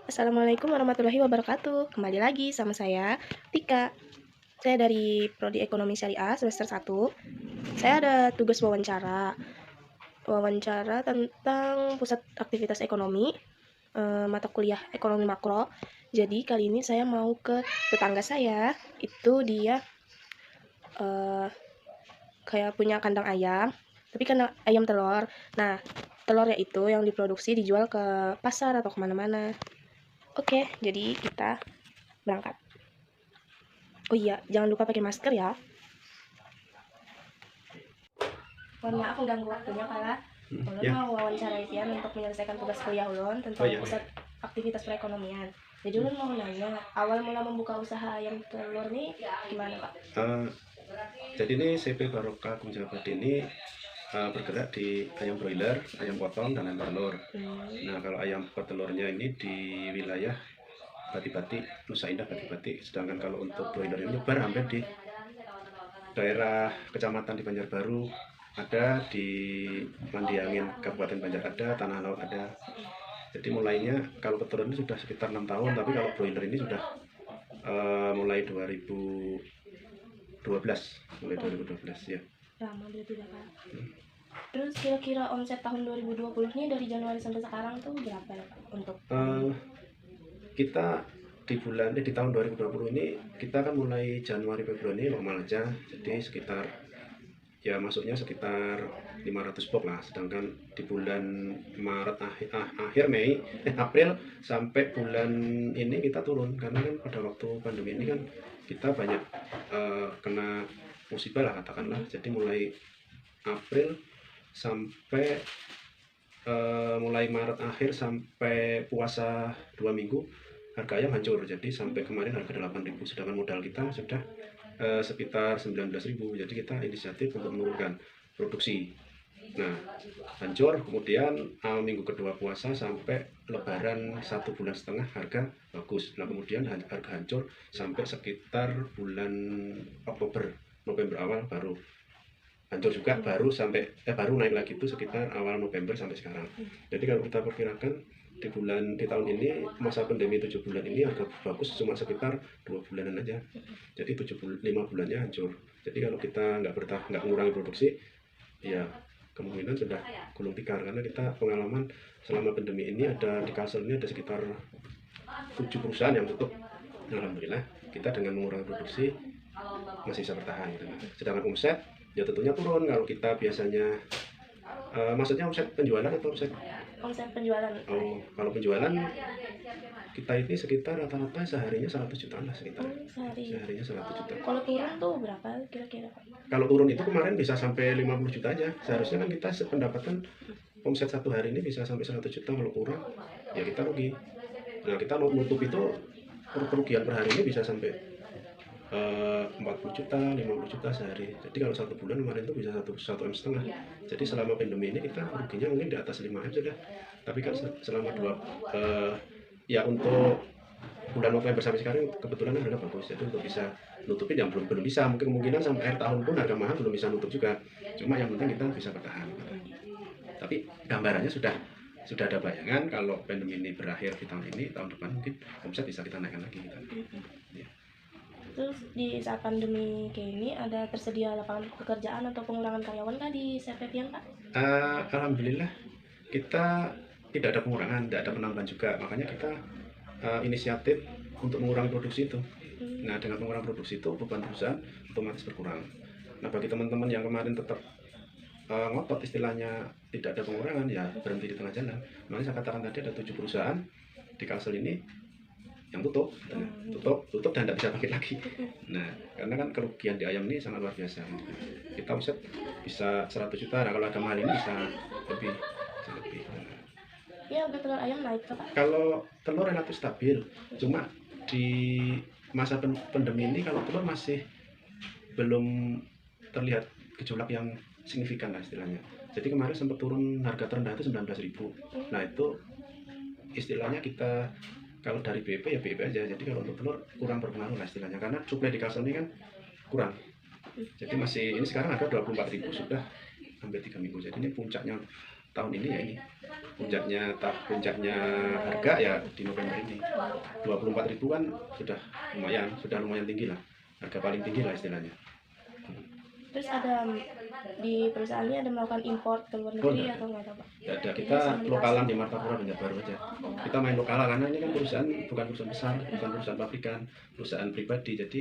Assalamualaikum warahmatullahi wabarakatuh. Kembali lagi sama saya, Tika. Saya dari Prodi Ekonomi Syariah semester 1. Saya ada tugas wawancara. Wawancara tentang pusat aktivitas ekonomi, mata kuliah ekonomi makro. Jadi kali ini saya mau ke tetangga saya. Itu dia kayak punya kandang ayam, tapi kandang ayam telur. Nah, telurnya itu yang diproduksi dijual ke pasar atau kemana-mana. Oke, jadi kita berangkat. Oh iya, jangan lupa pakai masker ya. Mohon maaf mengganggu waktunya karena ulun mau wawancara Pian untuk menyelesaikan tugas kuliah ulun tentang pusat aktivitas perekonomian. Jadi ulun mau nanya, awal mula membuka usaha ayam telur nih gimana Pak? Jadi ini CP Barokah Agung Jawa Barat ini bergerak di ayam broiler, ayam potong, dan ayam telur. Nah, kalau ayam petelurnya ini di wilayah Pati-Pati, Nusa Indah Pati-Pati. Sedangkan kalau untuk broiler ini nyebar hampir di daerah kecamatan di Banjarbaru, ada di Mandiangin Kabupaten Banjar ada, Tanah Laut ada. Jadi mulainya kalau petelur ini sudah sekitar 6 tahun, tapi kalau broiler ini sudah mulai 2012 ya. Lama berarti dah Pak. Terus kira-kira omset tahun 2020 nih dari Januari sampai sekarang tuh berapa ya Pak untuk kita di tahun 2020 ini kita kan mulai Januari Februari normal aja, jadi sekitar ya masuknya sekitar 500 box lah. Sedangkan di bulan Maret akhir Mei April sampai bulan ini kita turun karena kan pada waktu pandemi ini kan kita banyak kena musibah lah katakanlah. Jadi mulai April sampai mulai Maret akhir sampai puasa 2 minggu harga ayam hancur. Jadi sampai kemarin harga 8.000, sedangkan modal kita sudah sekitar 19.000. Jadi kita inisiatif untuk menurunkan produksi. Nah, hancur. Kemudian minggu kedua puasa sampai lebaran 1,5 bulan harga bagus. Nah, kemudian harga hancur sampai sekitar bulan November awal baru hancur juga, baru naik lagi itu sekitar awal November sampai sekarang. Jadi kalau kita perkirakan di tahun ini masa pandemi 7 bulan ini harga bagus cuma sekitar 2 bulanan aja. Jadi 5 bulannya hancur. Jadi kalau kita nggak mengurangi produksi, ya kemungkinan sudah gulung tikar, karena kita pengalaman selama pandemi ini di Kalsel ini ada sekitar 7 perusahaan yang tutup. Alhamdulillah kita dengan mengurangi produksi masih bisa bertahan gitu. Sedangkan omset ya tentunya turun. Kalau kita biasanya maksudnya omset penjualan atau omset penjualan? Oh, kalau penjualan kita ini sekitar rata-rata seharinya 100 jutaan lah sekitar. Seharinya 100 juta. Kalau turun tuh berapa kira-kira? Kalau turun itu kemarin bisa sampai 50 juta aja. Seharusnya kan kita sependapatan omset satu hari ini bisa sampai 100 juta. Kalau kurang ya kita rugi. Nah, kita mau nutup itu kerugian per hari ini bisa sampai 40 juta, 50 juta sehari. Jadi kalau 1 bulan kemarin itu bisa 1,5 M. Jadi selama pandemi ini kita ruginya mungkin di atas 5 M sudah. Tapi kan selama ya untuk bulan November sampai sekarang kebetulan harga bagus. Jadi untuk bisa nutupin yang belum bisa, mungkin kemungkinan sampai akhir tahun pun harga mahal belum bisa nutup juga. Cuma yang penting kita bisa bertahan. Tapi gambarannya sudah ada bayangan kalau pandemi ini berakhir di tahun ini, tahun depan mungkin omset bisa kita naikkan lagi gitu. Ya. Terus di saat pandemi kayak ini ada tersedia lapangan pekerjaan atau pengurangan karyawan kah di CP Pian Pak? Alhamdulillah kita tidak ada pengurangan, tidak ada penambahan juga. Makanya kita inisiatif untuk mengurangi produksi itu. Nah, dengan mengurangi produksi itu beban perusahaan otomatis berkurang. Nah, bagi teman-teman yang kemarin tetap ngotot istilahnya tidak ada pengurangan, ya berhenti di tengah jalan. Makanya saya katakan tadi ada 7 perusahaan di Kalsel ini yang tutup dan tidak bisa bangkit lagi. Nah, karena kan kerugian di ayam ini sangat luar biasa. Kita omset bisa 100 juta, nah kalau ada mahal ini bisa lebih. Ya, harga telur ayam naik Pak? Kalau telur relatif stabil, cuma di masa pandemi ini kalau telur masih belum terlihat gejolak yang signifikan lah istilahnya. Jadi kemarin sempat turun, harga terendah itu 19.000. Nah, itu istilahnya kita kalau dari BEP ya BEP aja. Jadi kalau untuk telur kurang berpengaruh lah istilahnya, karena suplai di Kalsel ini kan kurang. Jadi ini sekarang harga 24.000 sudah hampir 3 minggu. Jadi ini puncaknya tahun ini ya ini puncaknya harga ya di November ini 24.000 kan sudah lumayan tinggi lah, harga paling tinggi lah istilahnya. Terus ada di perusahaannya ada melakukan import ke luar negeri atau nggak tahu Pak? Ya ada, kita lokalan di Martapura Banjarbaru aja. Kita main lokal karena ini kan perusahaan bukan perusahaan besar, bukan perusahaan pabrikan, perusahaan pribadi. Jadi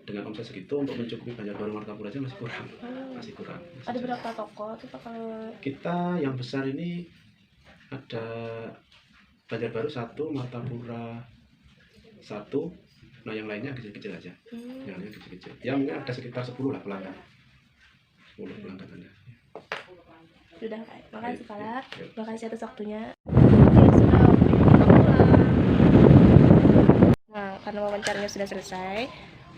dengan omset segitu untuk mencukupi Banjarbaru Martapura aja masih kurang. Ada berapa toko tuh Pak kalau Kita yang besar ini ada Banjarbaru 1, Martapura 1, nah yang lainnya kecil-kecil aja. Yang lainnya kecil-kecil. Ya mungkin ada sekitar 10 lah pelanggan. 10 pelanggan ada. sudah Pak? Makasih Pak. Makasih atas waktunya. Nah, karena wawancaranya sudah selesai,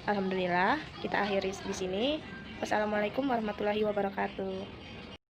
alhamdulillah kita akhiri di sini. Wassalamualaikum warahmatullahi wabarakatuh.